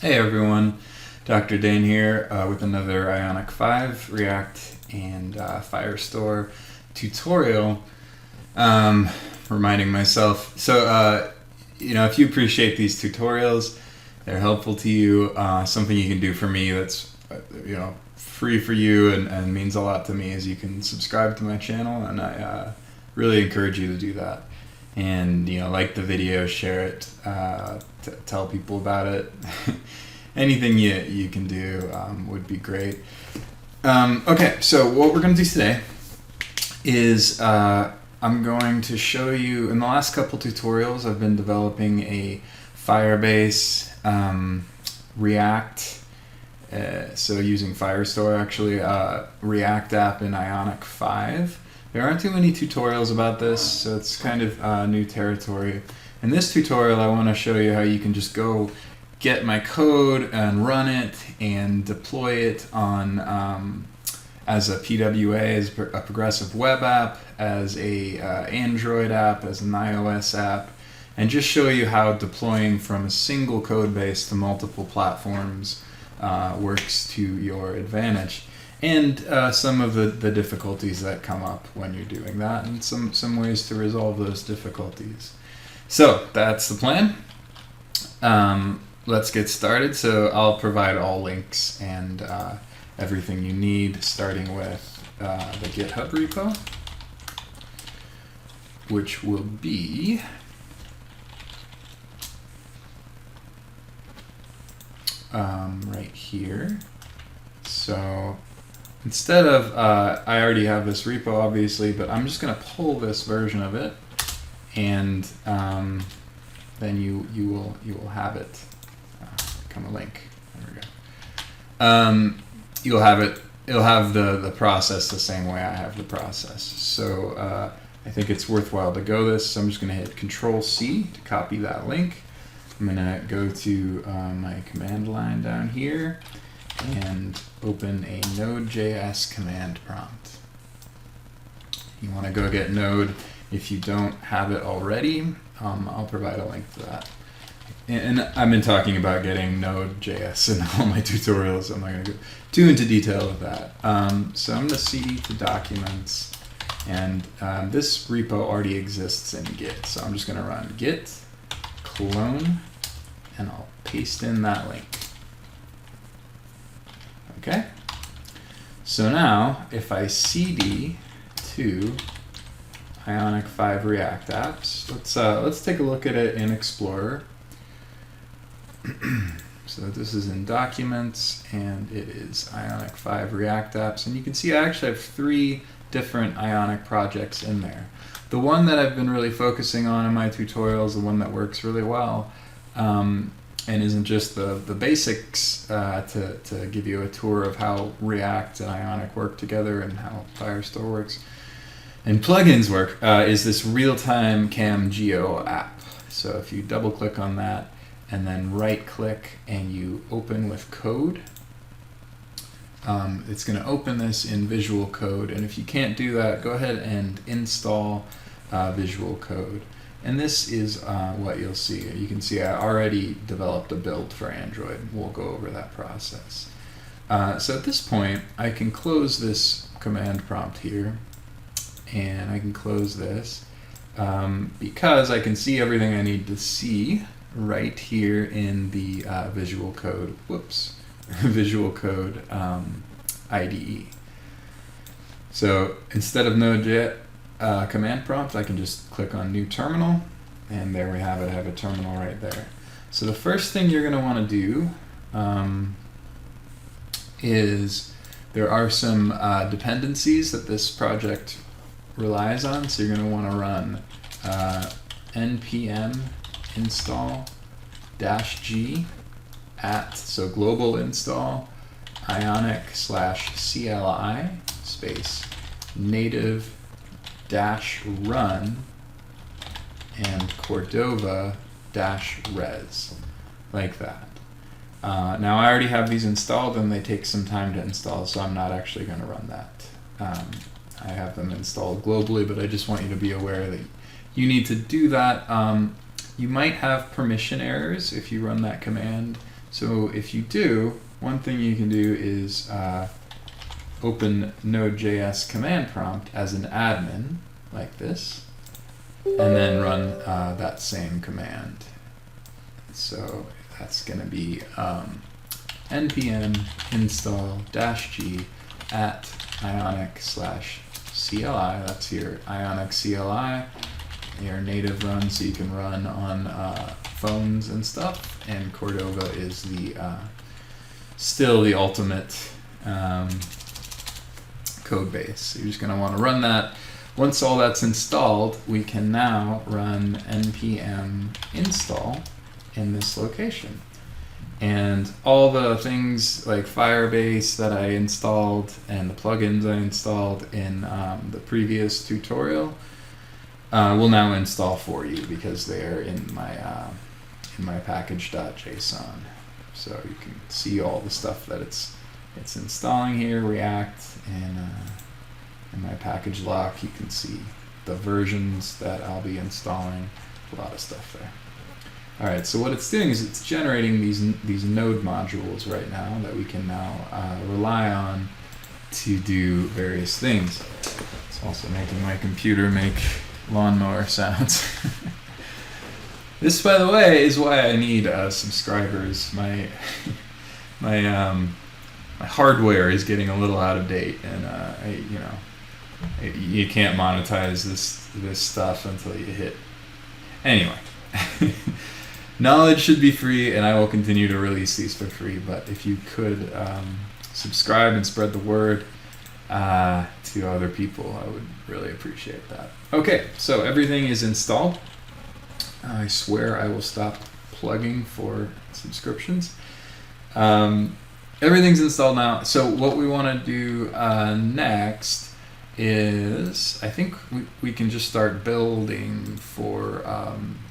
Hey everyone, Dr. Dane here with another Ionic 5 React and Firestore tutorial. Reminding myself, if you appreciate these tutorials, they're helpful to you, something you can do for me that's free for you and means a lot to me is you can subscribe to my channel, and I really encourage you to do that. And like the video, share it, tell people about it. Anything you can do would be great. Okay, so what we're going to do today is I'm going to show you, in the last couple tutorials, I've been developing a Firebase React, so using Firestore actually, React app in Ionic 5. There aren't too many tutorials about this, so it's kind of new territory. In this tutorial, I want to show you how you can just go get my code and run it and deploy it on as a PWA, as a progressive web app, as a Android app, as an iOS app, and just show you how deploying from a single code base to multiple platforms works to your advantage. And some of the difficulties that come up when you're doing that, and some ways to resolve those difficulties. So that's the plan. Let's get started. So I'll provide all links and everything you need, starting with the GitHub repo, which will be right here. So instead of, I already have this repo obviously, but I'm just going to pull this version of it, and then you will have it become a link. There we go. You'll have it. It'll have the process the same way I have the process. So I think it's worthwhile to go this. So I'm just going to hit Control-C to copy that link. I'm going to go to my command line down here and open a nodejs command prompt. You want to go get Node if you don't have it already. I'll provide a link to that. And I've been talking about getting Node.js in all my tutorials, so I'm not going to go too into detail with that. So I'm going to cd to documents, and this repo already exists in Git, so I'm just going to run git clone, and I'll paste in that link. Okay. So now, if I cd to Ionic 5 React apps, let's take a look at it in Explorer. So this is in Documents, and it is Ionic 5 React apps, and you can see I actually have 3 different Ionic projects in there. The one that I've been really focusing on in my tutorials, the one that works really well, and isn't just the basics to give you a tour of how React and Ionic work together and how Firestore works and plugins work, is this real-time cam geo app. So if you double click on that and then right click and you open with code, it's going to open this in Visual Code, and if you can't do that, go ahead and install Visual Code. And this is what you'll see. You can see I already developed a build for Android. We'll go over that process. So at this point, I can close this command prompt here, and I can close this because I can see everything I need to see right here in the Visual Code, Visual Code IDE. So instead of Node.js command prompt, I can just click on New Terminal, and there we have it. I have a terminal right there. So the first thing you're going to want to do is there are some dependencies that this project relies on, so you're going to want to run npm install -g at, so global install Ionic/CLI space native -run and Cordova -res, like that. Now I already have these installed, and they take some time to install, so I'm not actually going to run that. I have them installed globally, but I just want you to be aware that you need to do that. You might have permission errors if you run that command, So if you do, one thing you can do is open nodejs command prompt as an admin, like this, and then run that same command. So that's going to be npm install -g at ionic/CLI. That's your Ionic CLI, your native run, so you can run on phones and stuff. And Cordova is the still the ultimate code base. So you're just going to want to run that. Once all that's installed, we can now run npm install in this location. And all the things like Firebase that I installed and the plugins I installed in the previous tutorial will now install for you because they are in my package.json. So you can see all the stuff that it's installing here, React, and in my package lock you can see the versions that I'll be installing, a lot of stuff there. All right, so what it's doing is it's generating these node modules right now that we can now rely on to do various things. It's also making my computer make lawnmower sounds. This, by the way, is why I need subscribers. My hardware is getting a little out of date, and you can't monetize this stuff until you hit. Anyway. Knowledge should be free, and I will continue to release these for free, but if you could subscribe and spread the word to other people, I would really appreciate that. Okay, so everything is installed. I swear I will stop plugging for subscriptions. Everything's installed now, so what we want to do next is, I think we can just start building for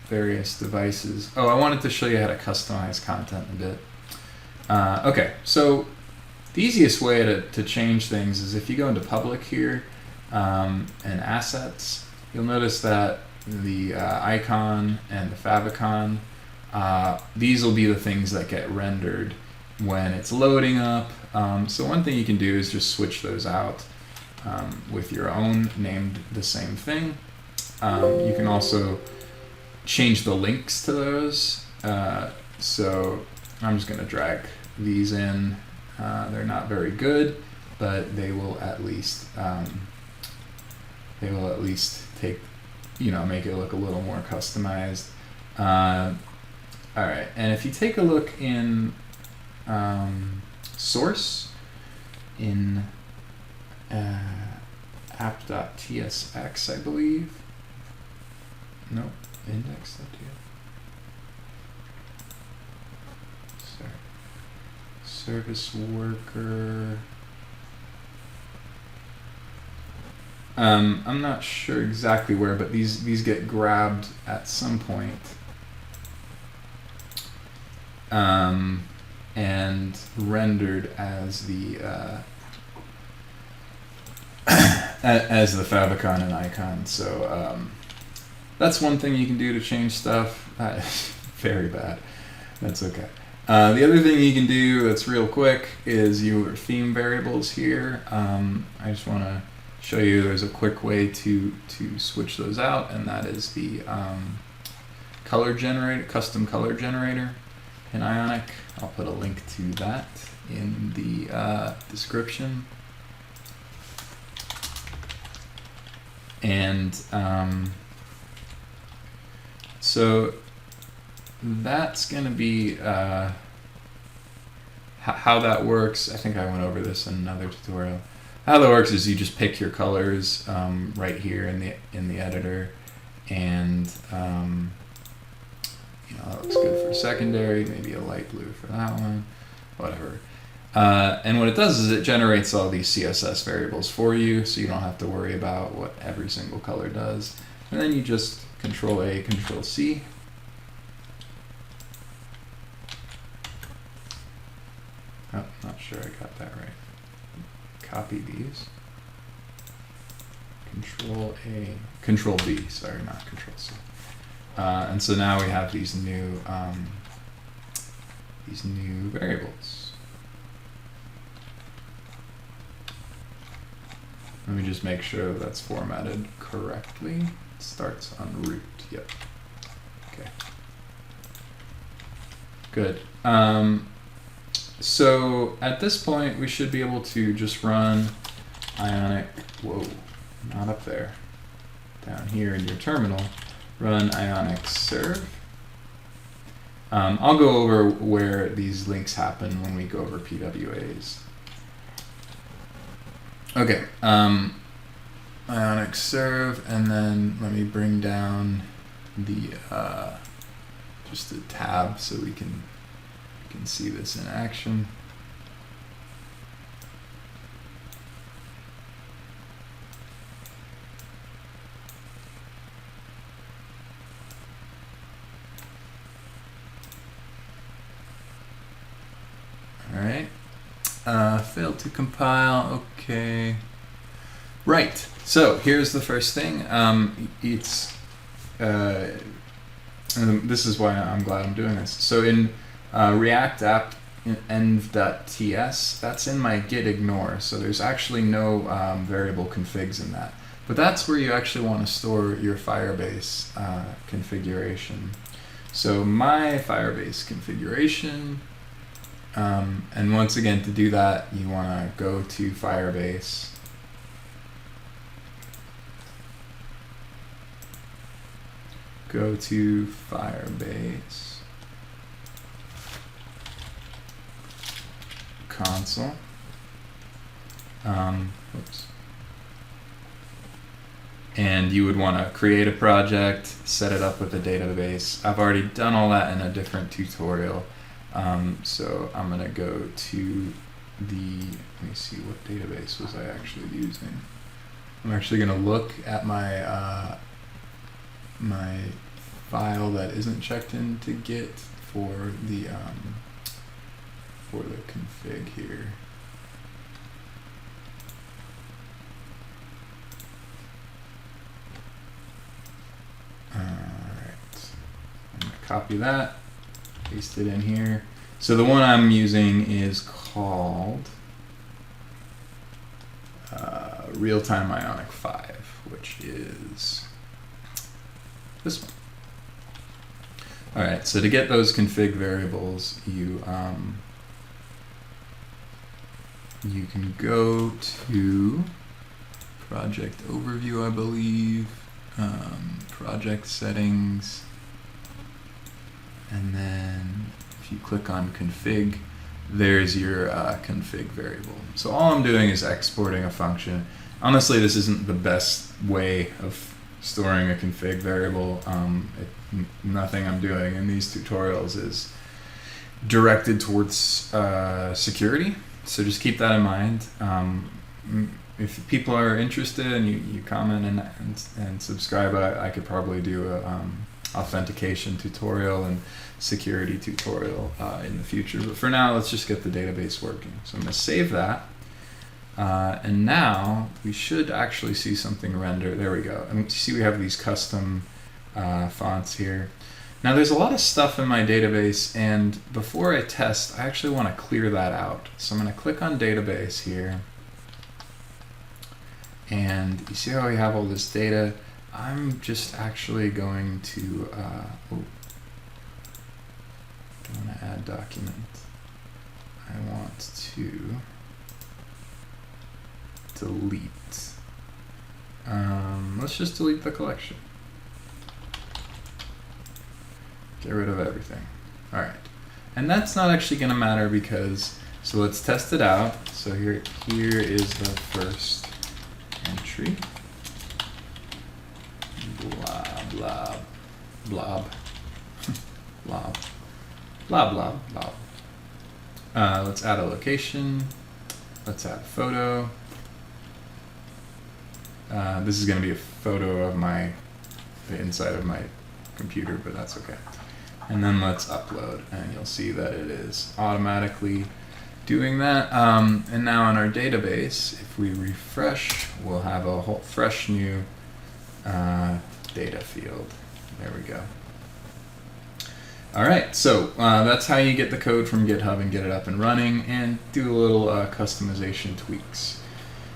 various devices. Oh, I wanted to show you how to customize content a bit. Okay, so the easiest way to change things is if you go into public here and assets, you'll notice that the icon and the favicon, these will be the things that get rendered when it's loading up. So one thing you can do is just switch those out with your own named the same thing. You can also change the links to those. So I'm just going to drag these in. They're not very good, but they will at least take, make it look a little more customized. All right, and if you take a look in source in app.tsx, I believe. Nope. Index.tf. Sorry. Service worker. I'm not sure exactly where, but these get grabbed at some point. And rendered as the as the favicon and icon. So that's one thing you can do to change stuff. Very bad. That's okay. The other thing you can do that's real quick is your theme variables here. I just want to show you there's a quick way to switch those out, and that is the color generator, custom color generator in Ionic. I'll put a link to that in the description. And so that's going to be how that works. I think I went over this in another tutorial. How that works is you just pick your colors right here in the editor, and that looks good for secondary. Maybe a light blue for that one, whatever. And what it does is it generates all these CSS variables for you, so you don't have to worry about what every single color does. And then you just Control A, Control C. Oh, not sure I got that right. Copy these. Control A, Control B, sorry, not Control C. And so now we have these new these new variables. Let me just make sure that's formatted correctly. It starts on root. Yep. Okay. Good. So at this point, we should be able to just run Ionic, whoa, not up there, down here in your terminal, run Ionic serve. I'll go over where these links happen when we go over PWAs. Okay, Ionic serve, and then let me bring down the just a tab so we can see this in action. All right. Failed to compile. Okay. Right. So here's the first thing. And this is why I'm glad I'm doing this. So in React app env.ts, that's in my git ignore. So there's actually no variable configs in that. But that's where you actually want to store your Firebase configuration. So my Firebase configuration. And once again, to do that, you want to go to Firebase. Go to Firebase console. Oops. And you would want to create a project, set it up with a database. I've already done all that in a different tutorial. So I'm going to go to let me see, what database was I actually using? I'm actually going to look at my my file that isn't checked into Git for the config here. Alright, I'm going to copy that, paste it in here. So the one I'm using is called Real-Time Ionic 5, which is this one. All right, so to get those config variables, you can go to project overview, I believe, project settings, and then if you click on config, there's your config variable. So all I'm doing is exporting a function. Honestly, this isn't the best way of storing a config variable. Nothing I'm doing in these tutorials is directed towards security, so just keep that in mind. If people are interested and you comment and subscribe, I could probably do a authentication tutorial and security tutorial in the future. But for now, let's just get the database working. So I'm going to save that. And now we should actually see something render. There we go. And you see we have these custom fonts here. Now there's a lot of stuff in my database, and before I test, I actually want to clear that out. So I'm going to click on database here. And you see how we have all this data? I'm just actually going to, I want to add document. I want to delete. Let's just delete the collection. Get rid of everything. All right. And that's not actually going to matter because, so let's test it out. So here is the first entry. Blob, blob, blob, blob, blob, blob, blob. Let's add a location. Let's add a photo. This is going to be a photo of the inside of my computer, but that's okay. And then let's upload, and you'll see that it is automatically doing that. And now in our database, if we refresh, we'll have a whole fresh new data field. There we go. All right, so that's how you get the code from GitHub and get it up and running and do a little customization tweaks.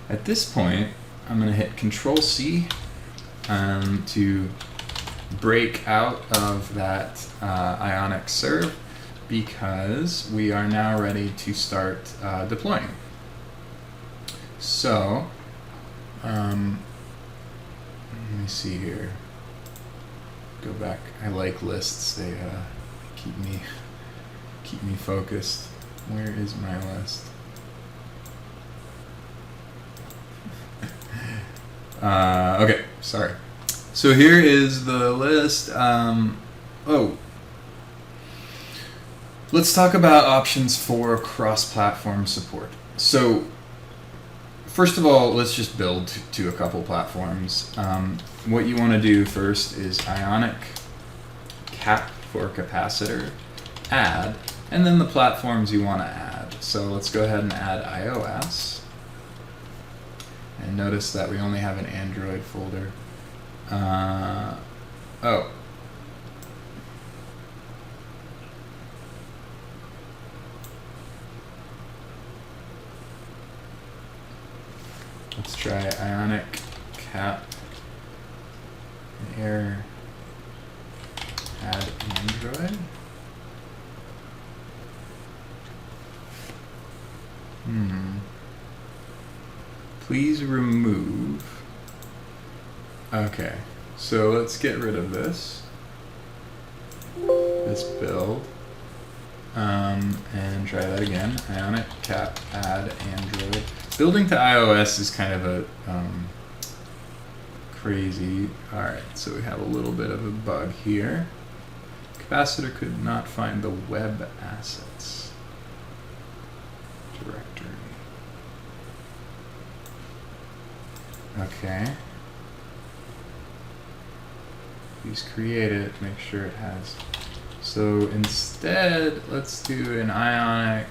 At this point, I'm going to hit Control-C to break out of that Ionic serve because we are now ready to start deploying. So, let me see here. Go back. I like lists. They keep me focused. Where is my list? Okay, sorry. So here is the list. Let's talk about options for cross-platform support. So first of all, let's just build to a couple platforms. What you want to do first is Ionic Cap for capacitor, add, and then the platforms you want to add. So let's go ahead and add iOS. And notice that we only have an Android folder. Let's try Ionic Cap. Error. Add Android. Please remove. Okay, so let's get rid of this build, and try that again. Ionic Cap add Android. Building to iOS is kind of a crazy. All right, so we have a little bit of a bug here. Capacitor could not find the web assets directory. Okay. Please create it, make sure it has. So instead, let's do an Ionic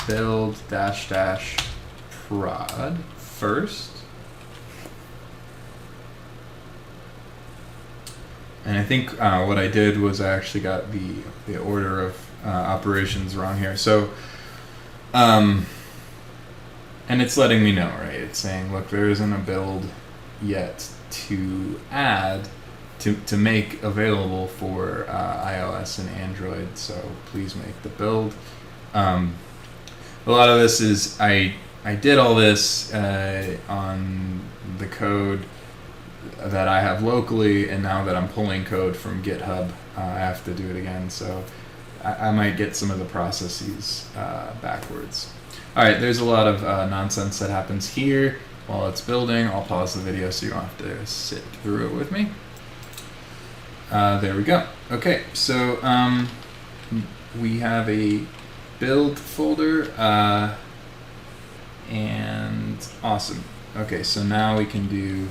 build -- prod first. And I think what I did was I actually got the order of operations wrong here. So, and it's letting me know, right? It's saying, look, there isn't a build yet to add, to make available for iOS and Android, so please make the build. A lot of this is, I did all this on the code that I have locally, and now that I'm pulling code from GitHub, I have to do it again, so I might get some of the processes backwards. Alright, there's a lot of nonsense that happens here while it's building. I'll pause the video so you don't have to sit through it with me. There we go. Okay, so we have a build folder, and awesome. Okay, so now we can do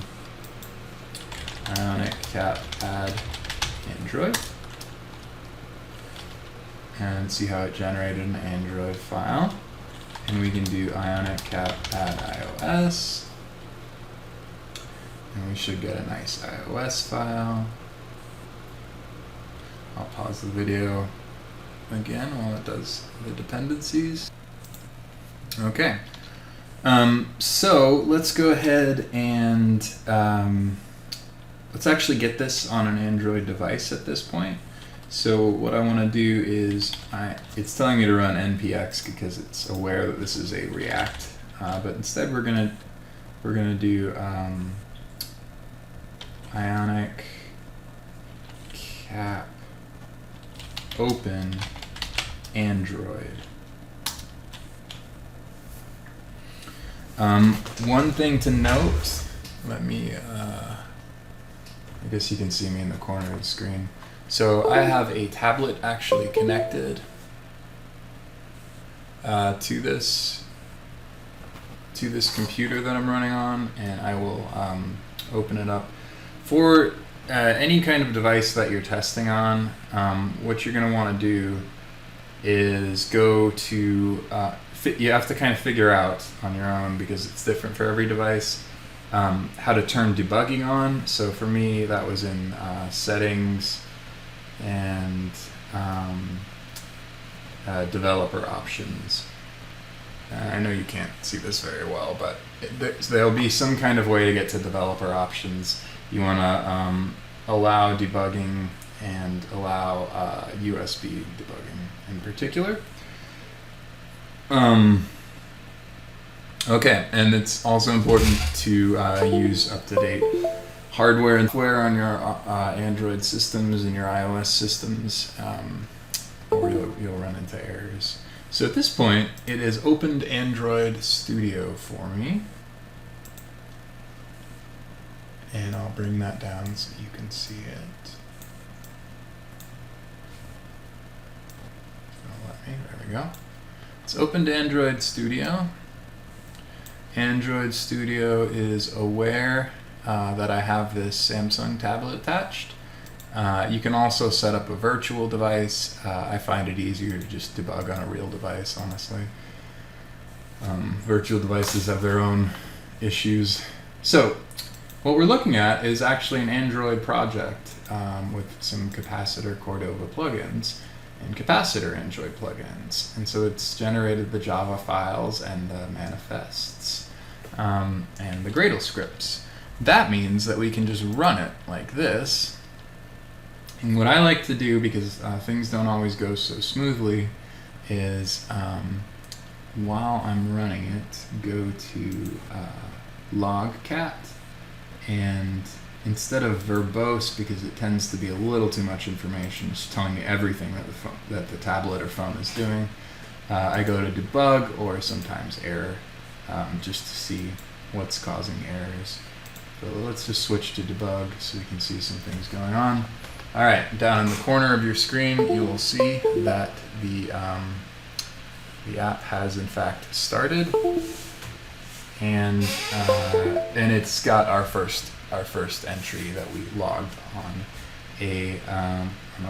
Ionic Cap add Android and see how it generated an Android file. And we can do Ionic Cap add iOS, and we should get a nice iOS file. I'll pause the video again while it does the dependencies. Okay, so let's go ahead and let's actually get this on an Android device at this point. So what I want to do is, it's telling me to run npx because it's aware that this is a React, but instead we're gonna do Ionic Cap open Android. One thing to note, let me, I guess you can see me in the corner of the screen. So I have a tablet actually connected to this computer that I'm running on, and I will open it up. For any kind of device that you're testing on, what you're going to want to do is go to, you have to kind of figure out on your own, because it's different for every device, how to turn debugging on. So for me, that was in settings, and developer options. I know you can't see this very well, but there'll be some kind of way to get to developer options. You want to allow debugging and allow USB debugging in particular. Okay, and it's also important to use up-to-date hardware and software on your Android systems and your iOS systems, or you'll run into errors. So at this point, it has opened Android Studio for me. And I'll bring that down so you can see it. There we go. It's opened Android Studio. Android Studio is aware that I have this Samsung tablet attached. You can also set up a virtual device. I find it easier to just debug on a real device, honestly. Virtual devices have their own issues. So what we're looking at is actually an Android project with some capacitor Cordova plugins and capacitor Android plugins. And so it's generated the Java files and the manifests and the Gradle scripts. That means that we can just run it like this. And what I like to do, because things don't always go so smoothly, is while I'm running it, go to logcat, and instead of verbose, because it tends to be a little too much information, just telling me everything that the tablet or phone is doing, I go to debug or sometimes error, just to see what's causing errors. So let's just switch to debug so we can see some things going on. All right, down in the corner of your screen, you will see that the app has in fact started, and it's got our first entry that we logged on a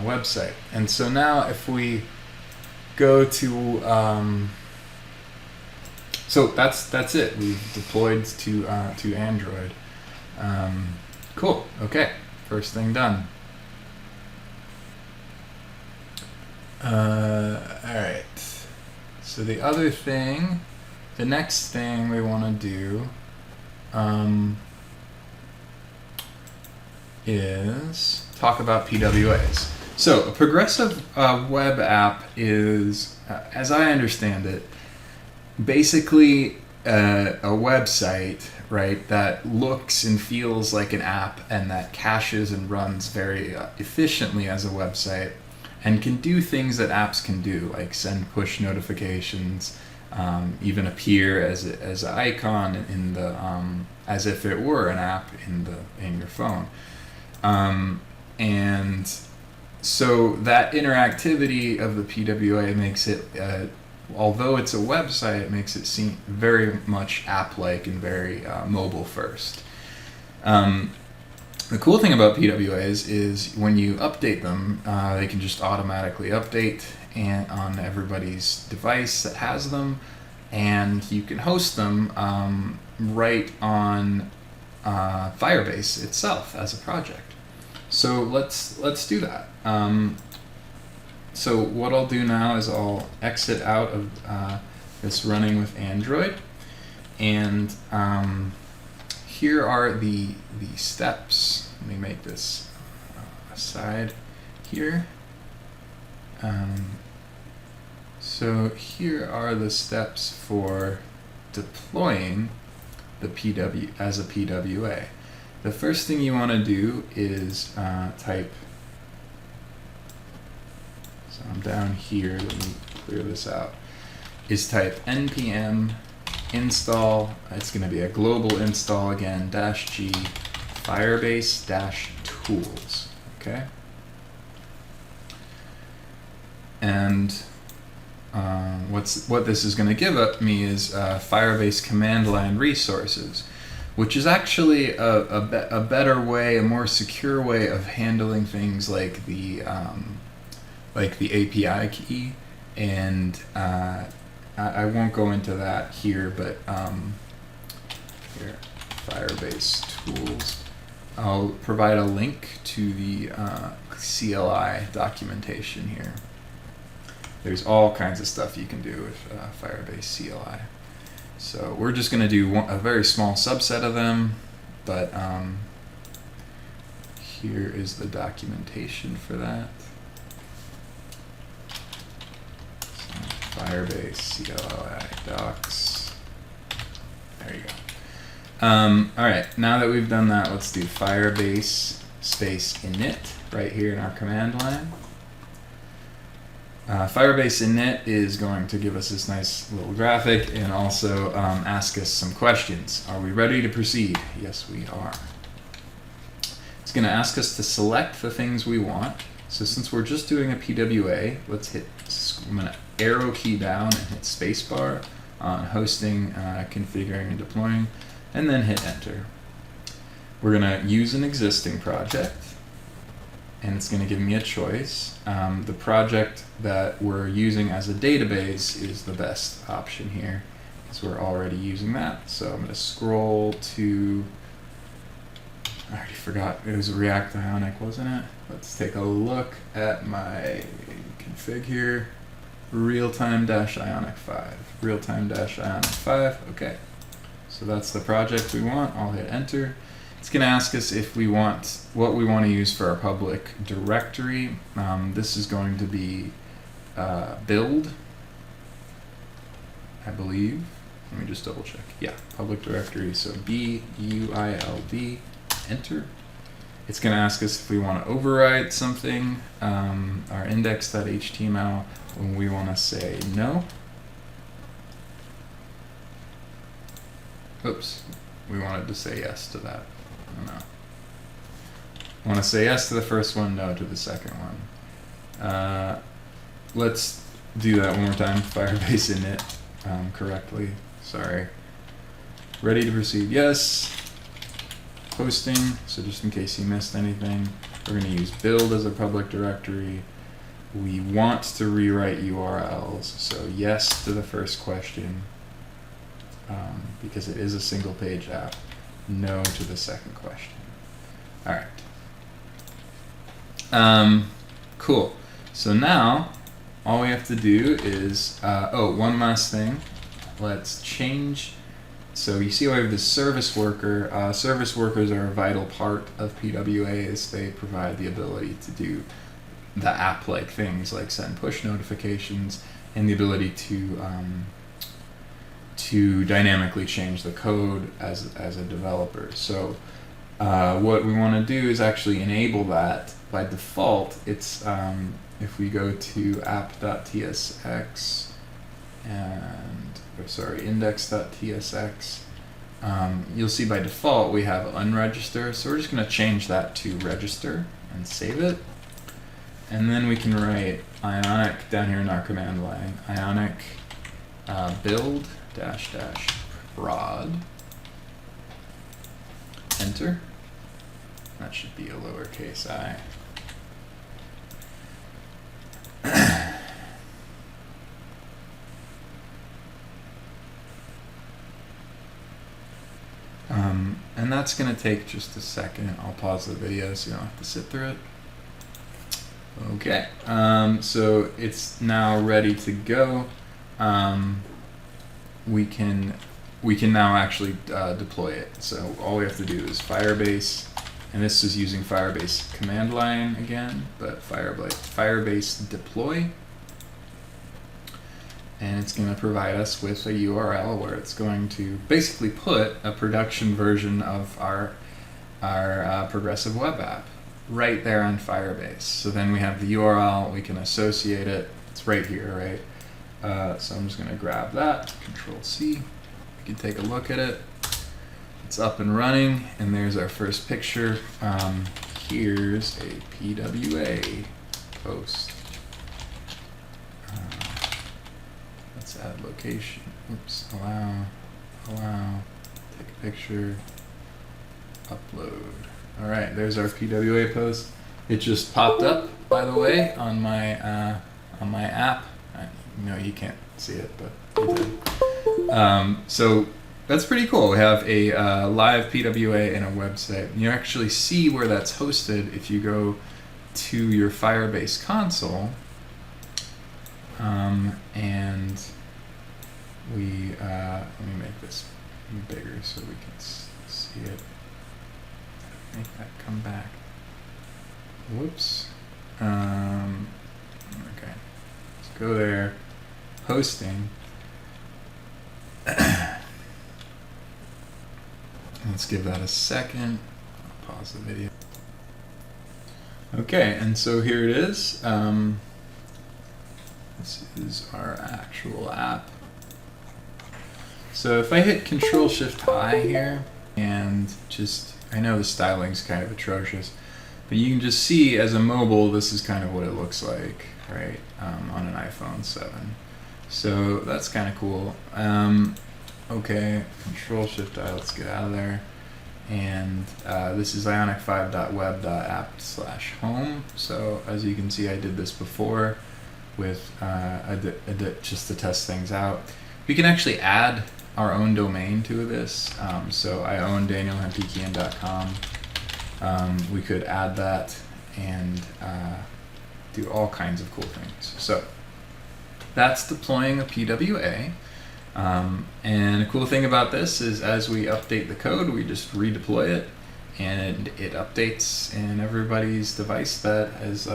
website. And so now, if we go to so that's it. We've deployed to Android. Cool. Okay, first thing done. All right. So the next thing we want to do is talk about PWAs. So a progressive web app is, as I understand it, basically a website, right, that looks and feels like an app and that caches and runs very efficiently as a website, and can do things that apps can do, like send push notifications, even appear as an icon in the as if it were an app in your phone, and so that interactivity of the PWA makes it, although it's a website, it makes it seem very much app-like and very mobile first. The cool thing about PWAs is when you update them, they can just automatically update on everybody's device that has them, and you can host them right on Firebase itself as a project. So let's do that. So what I'll do now is I'll exit out of this running with Android, and here are the steps. Let me make this aside here. So here are the steps for deploying the PW as a PWA. The first thing you want to do is type. So I'm down here. Let me clear this out. Is type npm install. It's going to be a global install again. -g Firebase-tools. Okay. And what this is going to give me is Firebase command line resources, which is actually a better way, a more secure way of handling things like the API key. And I won't go into that here, but here, Firebase tools. I'll provide a link to the CLI documentation here. There's all kinds of stuff you can do with Firebase CLI. So we're just going to do a very small subset of them, but here is the documentation for that. So Firebase CLI docs. There you go. All right, now that we've done that, let's do Firebase space init right here in our command line. Firebase init is going to give us this nice little graphic and also ask us some questions. Are we ready to proceed? Yes, we are. It's going to ask us to select the things we want. So since we're just doing a PWA, let's hit, I'm going to arrow key down and hit spacebar on hosting, configuring, and deploying, and then hit enter. We're going to use an existing project, and it's going to give me a choice. The project that we're using as a database is the best option here, because we're already using that. So I'm going to scroll to, I already forgot, it was React Ionic, wasn't it? Let's take a look at my config here. Realtime-Ionic 5. Realtime-Ionic 5, okay. So that's the project we want. I'll hit enter. It's going to ask us if we want, what we want to use for our public directory. This is going to be build, I believe. Let me just double check. Yeah, public directory. So build, enter. It's going to ask us if we want to override something, our index.html, when we want to say no. Oops, we wanted to say yes to that. Oh, no. Want to say yes to the first one, no to the second one. Let's do that one more time. Firebase init correctly. Sorry. Ready to proceed? Yes. Hosting. So just in case you missed anything, we're going to use build as a public directory. We want to rewrite URLs. So yes to the first question, because it is a single page app. No to the second question. All right. Cool. So now all we have to do is, one last thing. Let's change. So you see I have this service worker. Service workers are a vital part of PWAs. They provide the ability to do the app-like things like send push notifications and the ability to dynamically change the code as a developer. So what we want to do is actually enable that. By default, it's if we go to app.tsx and index.tsx, you'll see by default we have unregister. So we're just going to change that to register and save it. And then we can write Ionic down here in our command line, Ionic build --prod, enter. That should be a lowercase I. And that's going to take just a second. I'll pause the video so you don't have to sit through it. Okay, so it's now ready to go. We can now actually deploy it. So all we have to do is Firebase, and this is using Firebase command line again, but Firebase deploy, and it's going to provide us with a URL where it's going to basically put a production version of our progressive web app right there on Firebase. So then we have the URL, we can associate it. It's right here, right? So I'm just going to grab that, Control C. You can take a look at it. It's up and running, and there's our first picture. Here's a PWA post. Let's add location. Oops, allow, take a picture, upload. All right, there's our PWA post. It just popped up, by the way, on my app. You can't see it, but it did. So that's pretty cool. We have a live PWA and a website. You actually see where that's hosted if you go to your Firebase console, and we let me make this bigger so we can see it. Make that come back. Whoops. Okay. Let's go there. Hosting. Let's give that a second. I'll pause the video. Okay, and so here it is. This is our actual app. So if I hit Control-Shift-I here, and just, I know the styling's kind of atrocious, but you can just see as a mobile, this is kind of what it looks like, right, on an iPhone 7. So that's kind of cool. Okay, Control-Shift-I, let's get out of there. And this is ionic5.web.app/home. So as you can see, I did this before with just to test things out. We can actually add our own domain to this. So I own danielhampikian.com. We could add that and do all kinds of cool things. So that's deploying a PWA. And a cool thing about this is as we update the code, we just redeploy it and it updates in everybody's device that is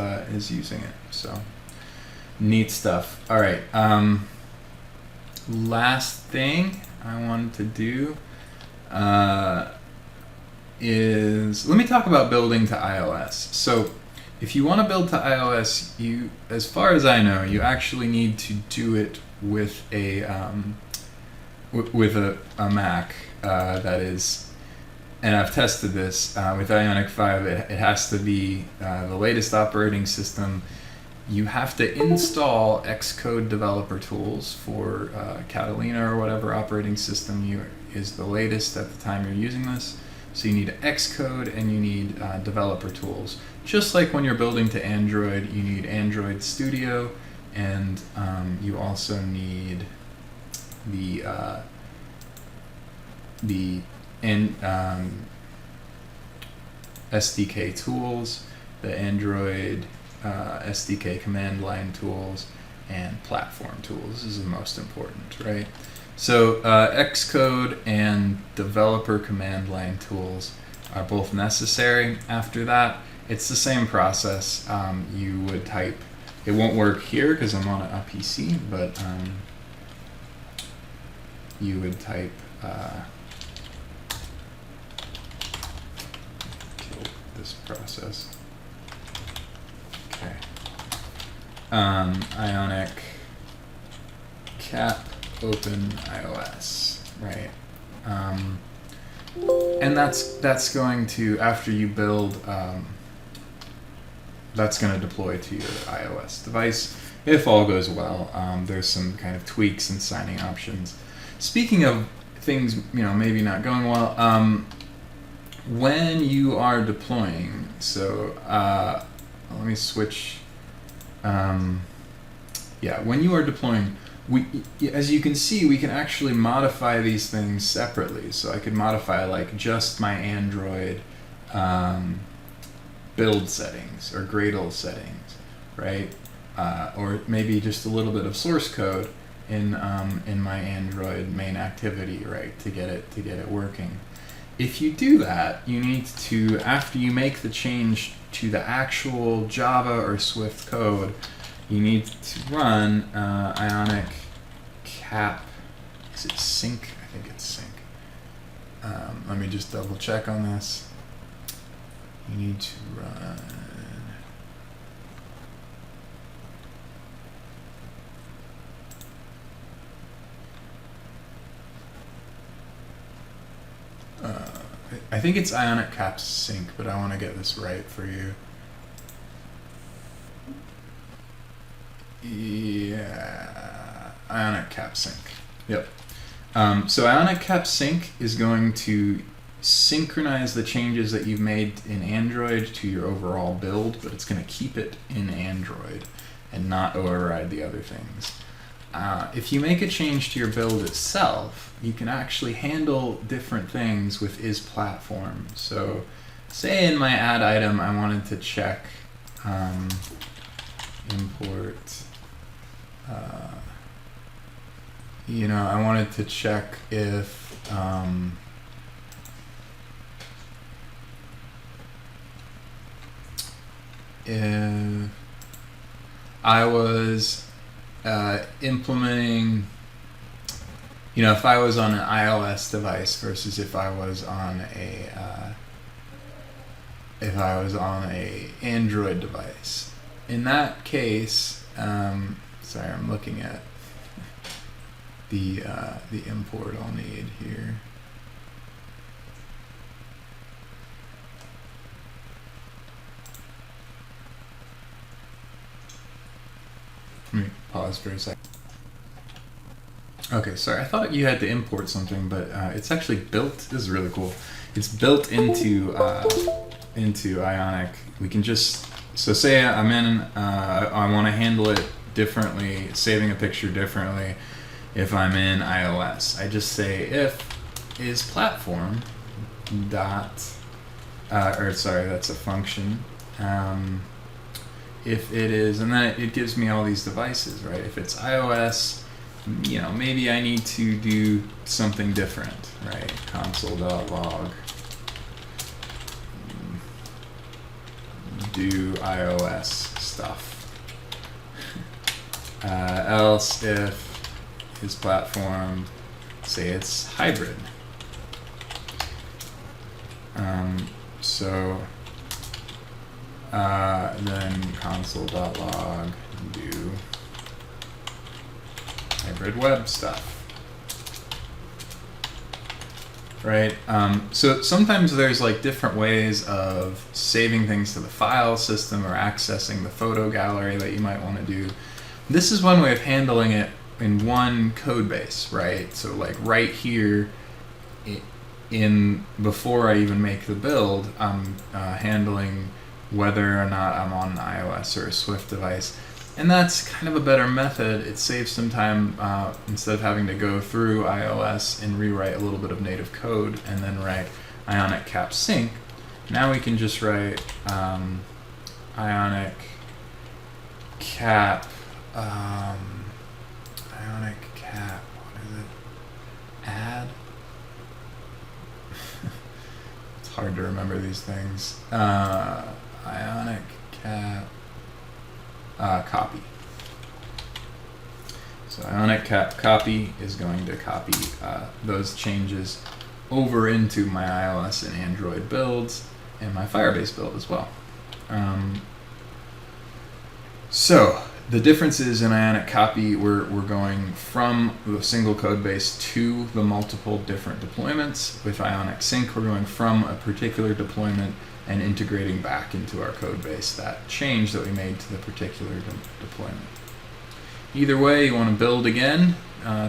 using it. So neat stuff. All right. Last thing I wanted to do is let me talk about building to iOS. So if you want to build to iOS, you, as far as I know, you actually need to do it with a Mac that is, and I've tested this with Ionic 5. It has to be the latest operating system. You have to install Xcode developer tools for Catalina or whatever operating system is the latest at the time you're using this. So you need Xcode and you need developer tools. Just like when you're building to Android, you need Android Studio, and you also need the SDK tools, the Android SDK command line tools, and platform tools is the most important, right? So Xcode and developer command line tools are both necessary. After that, it's the same process. You would type, it won't work here because I'm on a PC, but you would type kill this process. Okay. Ionic Cap Open iOS, right? And that's going to, after you build, that's going to deploy to your iOS device if all goes well. There's some kind of tweaks and signing options. Speaking of things, maybe not going well, when you are deploying, so let me switch. When you are deploying, as you can see, we can actually modify these things separately. So I could modify like just my Android build settings or Gradle settings, right? Or maybe just a little bit of source code in my Android main activity, right, to get it working. If you do that, you need to, after you make the change to the actual Java or Swift code, you need to run Ionic Cap. Is it sync? I think it's sync. Let me just double check on this. You need to run. I think it's Ionic App Sync, but I want to get this right for you. Yeah, Ionic App Sync. Yep. So Ionic App Sync is going to synchronize the changes that you've made in Android to your overall build, but it's going to keep it in Android and not override the other things. If you make a change to your build itself, you can actually handle different things with isPlatform. So say in my add item, I wanted to check import. You know, I wanted to check if I was implementing, you know, if I was on an iOS device versus if I was on a Android device. In that case, sorry, I'm looking at the import I'll need here. Let me pause for a second. Okay, sorry, I thought you had to import something, but it's actually built. This is really cool. It's built into Ionic. We can just, so say I'm in, I want to handle it differently, saving a picture differently. If I'm in iOS, I just say if isPlatform dot, or sorry, that's a function. If it is, and then it gives me all these devices, right? If it's iOS, you know, maybe I need to do something different, right? Console.log do iOS stuff. Else if his platform, say it's hybrid. Then console.log do hybrid web stuff. Right? So sometimes there's like different ways of saving things to the file system or accessing the photo gallery that you might want to do. This is one way of handling it in one code base, right? So like right here before I even make the build, I'm handling whether or not I'm on an iOS or a Swift device. And that's kind of a better method. It saves some time instead of having to go through iOS and rewrite a little bit of native code and then write Ionic App Sync. Now we can just write Ionic Cap, what is it? Add? It's hard to remember these things. Ionic Cap Copy. So Ionic App Copy is going to copy those changes over into my iOS and Android builds and my Firebase build as well. So the differences in Ionic Copy, we're going from the single code base to the multiple different deployments. With Ionic Sync, we're going from a particular deployment and integrating back into our code base that change that we made to the particular deployment. Either way, you want to build again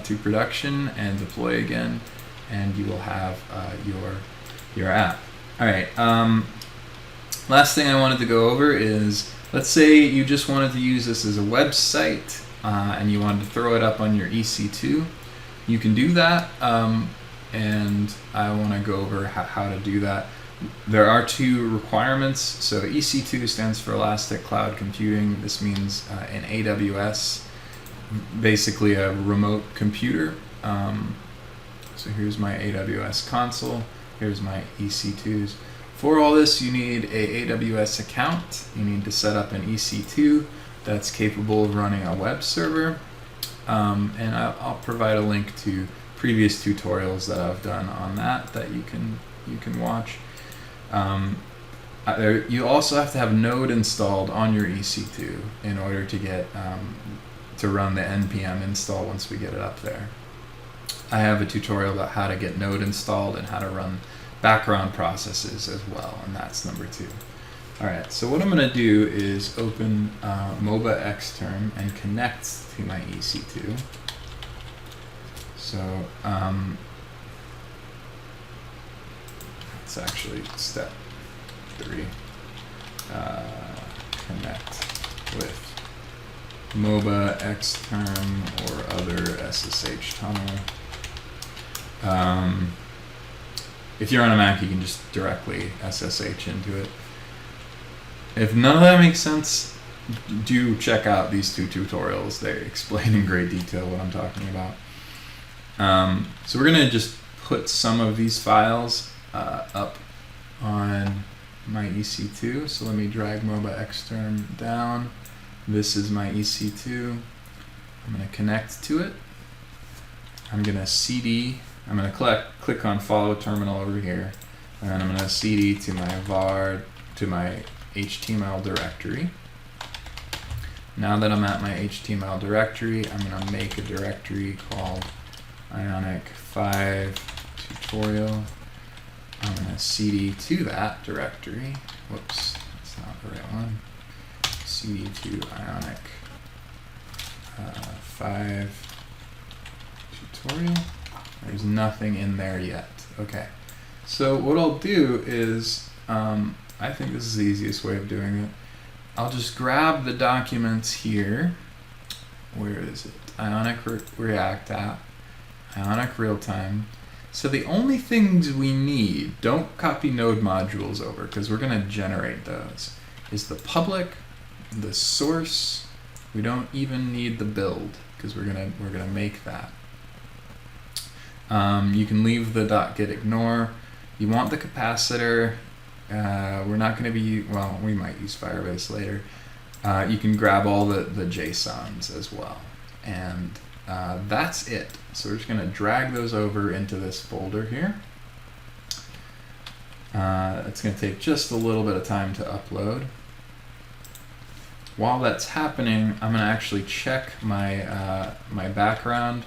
to production and deploy again, and you will have your app. All right. Last thing I wanted to go over is, let's say you just wanted to use this as a website and you wanted to throw it up on your EC2. You can do that, and I want to go over how to do that. There are two requirements. So EC2 stands for Elastic Cloud Computing. This means in AWS, basically a remote computer. So here's my AWS console. Here's my EC2s. For all this, you need a AWS account. You need to set up an EC2 that's capable of running a web server. And I'll provide a link to previous tutorials that I've done on that you can watch. You also have to have Node installed on your EC2 in order to get to run the npm install once we get it up there. I have a tutorial about how to get Node installed and how to run background processes as well, and that's number 2. All right, so what I'm going to do is open MOBA Xterm and connect to my EC2. So it's actually step 3. Connect with MOBA Xterm or other SSH tunnel. If you're on a Mac, you can just directly SSH into it. If none of that makes sense, do check out these 2 tutorials. They explain in great detail what I'm talking about. So we're going to just put some of these files up on my EC2. So let me drag moba xterm down. This is my EC2. I'm going to connect to it. I'm going to cd. I'm going to click on follow terminal over here, and then I'm going to cd to my var, to my HTML directory. Now that I'm at my HTML directory, I'm going to make a directory called Ionic 5 tutorial. I'm going to cd to that directory. Whoops, that's not the right one. Cd to Ionic 5 tutorial. There's nothing in there yet. Okay, so what I'll do is, I think this is the easiest way of doing it. I'll just grab the documents here. Where is it? Ionic React App, Ionic Realtime. So the only things we need, don't copy node modules over because we're going to generate those, is the public, the source. We don't even need the build because we're gonna make that. You can leave the .gitignore. You want the capacitor. We're not going to be, well, we might use Firebase later. You can grab all the JSONs as well. And that's it. So we're just going to drag those over into this folder here. It's going to take just a little bit of time to upload. While that's happening, I'm going to actually check my, my background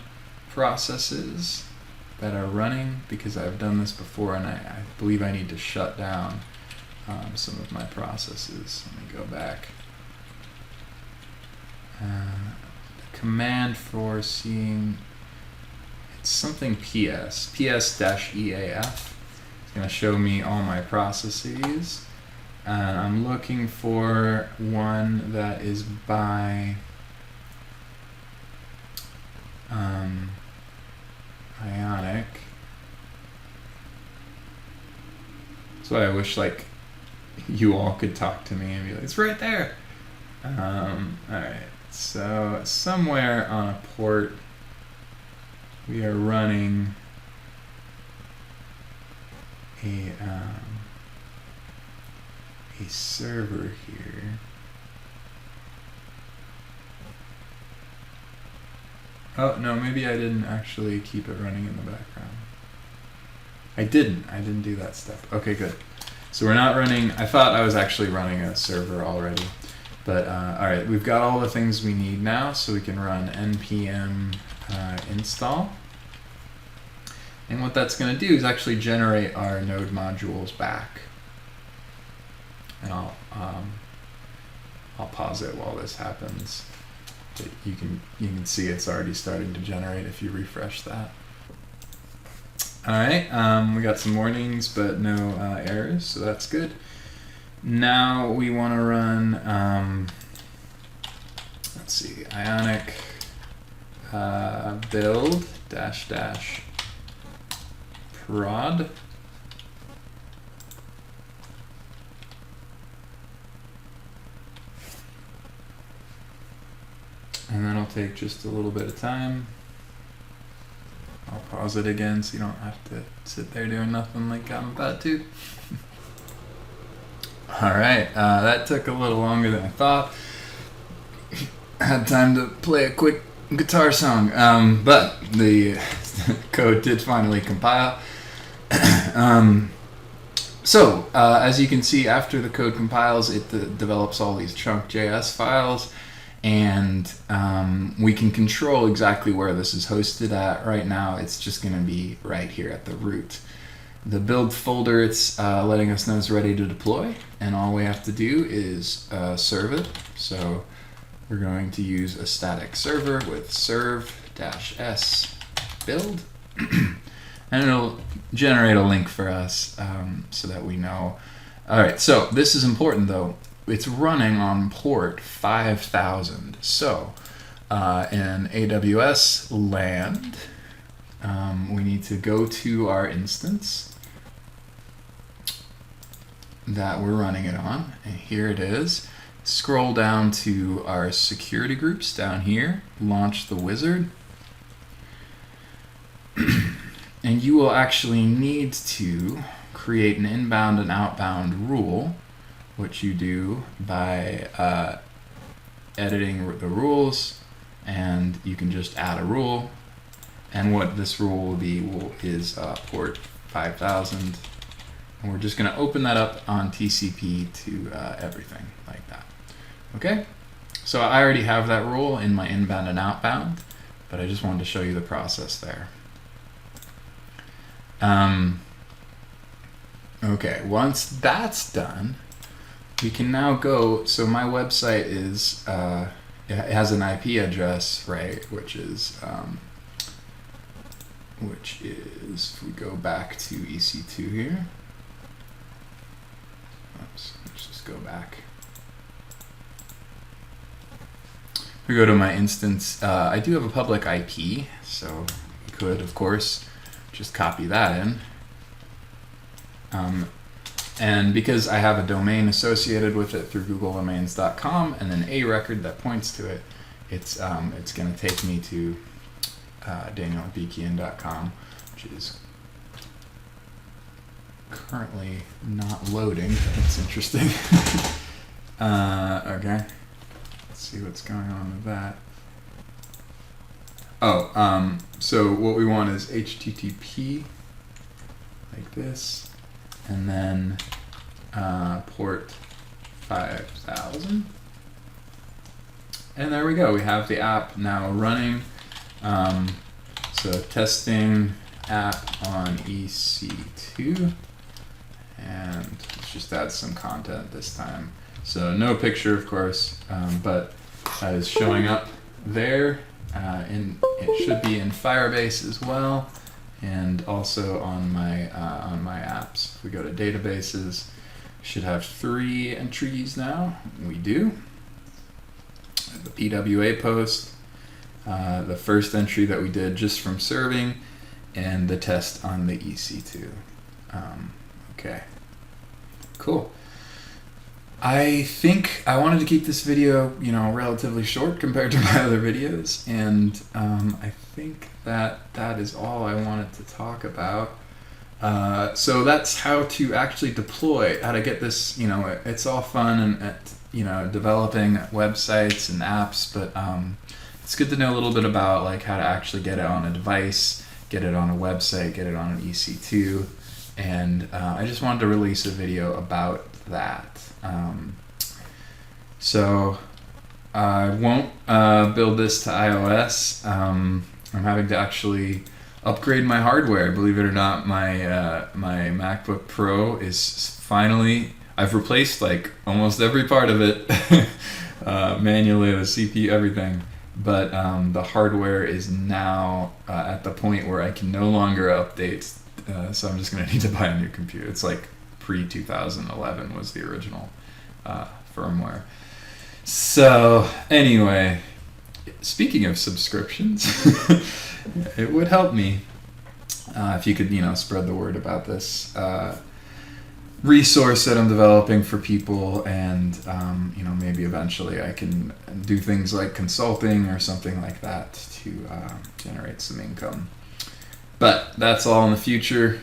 processes that are running, because I've done this before and I believe I need to shut down some of my processes. Let me go back. The command for seeing, it's something ps-eaf. It's going to show me all my processes. And I'm looking for one that is by Ionic. That's why I wish like you all could talk to me and be like, it's right there. Alright, so somewhere on a port we are running a server here. Oh, no, maybe I didn't actually keep it running in the background. I didn't do that step. Okay, good. So we're not running, I thought I was actually running a server already. But, all right, we've got all the things we need now, so we can run npm install. And what that's going to do is actually generate our node modules back. And I'll pause it while this happens. But you can see it's already starting to generate if you refresh that. All right, we got some warnings, but no errors, so that's good. Now we want to run, let's see, Ionic build -- prod. And that'll take just a little bit of time. I'll pause it again so you don't have to sit there doing nothing like I'm about to. Alright, that took a little longer than I thought. Had time to play a quick guitar song, but the code did finally compile. So, as you can see, after the code compiles, it develops all these chunk.js files. And we can control exactly where this is hosted at. Right now, it's just going to be right here at the root. The build folder, it's letting us know it's ready to deploy. And all we have to do is serve it. So we're going to use a static server with serve-s build. And it'll generate a link for us so that we know. All right, so this is important, though. It's running on port 5000. So in AWS land, we need to go to our instance. that we're running it on, and here it is. Scroll down to our security groups down here, launch the wizard, and you will actually need to create an inbound and outbound rule, which you do by editing the rules, and you can just add a rule. And what this rule will be is port 5000, and we're just going to open that up on TCP to everything like that. Okay, so I already have that rule in my inbound and outbound, but I just wanted to show you the process there. Okay, once that's done, we can now go. So my website is it has an IP address, right? Which is if we go back to EC2 here. Oops, let's just go back. We go to my instance. I do have a public IP, so you could, of course, just copy that in. And because I have a domain associated with it through googledomains.com and then a record that points to it, it's going to take me to danielbekian.com, which is currently not loading. That's interesting. Okay, let's see what's going on with that. Oh, so what we want is HTTP, like this, and then port 5000. And there we go. We have the app now running. So testing app on EC2, and let's just add some content this time. So no picture, of course, but that is showing up there. It should be in Firebase as well, and also on my apps. If we go to databases, we should have 3 entries now. We do. The PWA post, the first entry that we did just from serving, and the test on the EC2. Okay, cool. I think I wanted to keep this video, relatively short compared to my other videos, and I think that is all I wanted to talk about. So that's how to actually deploy, how to get this, it's all fun and developing websites and apps, but it's good to know a little bit about like how to actually get it on a device, get it on a website, get it on an EC2, and I just wanted to release a video about that. So I won't build this to iOS. I'm having to actually upgrade my hardware. Believe it or not, my MacBook Pro is finally, I've replaced like almost every part of it manually, the CPU, everything. But the hardware is now at the point where I can no longer update, so I'm just going to need to buy a new computer. It's like pre-2011 was the original firmware. So anyway, speaking of subscriptions, it would help me if you could, spread the word about this resource that I'm developing for people, and maybe eventually I can do things like consulting or something like that to generate some income. But that's all in the future.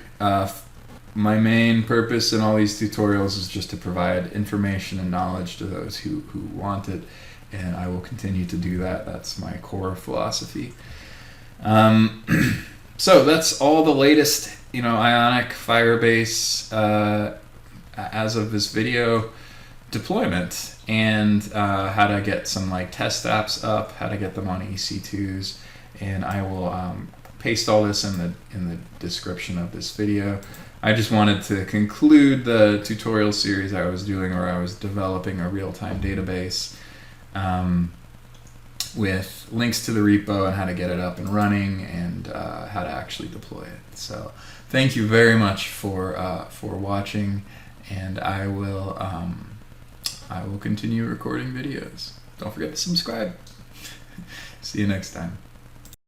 My main purpose in all these tutorials is just to provide information and knowledge to those who want it, and I will continue to do that. That's my core philosophy. So that's all the latest, Ionic Firebase as of this video deployment, and how to get some like test apps up, how to get them on EC2s, and I will paste all this in the description of this video. I just wanted to conclude the tutorial series I was doing, where I was developing a real-time database with links to the repo and how to get it up and running, and how to actually deploy it. So thank you very much for watching, and I will continue recording videos. Don't forget to subscribe. See you next time.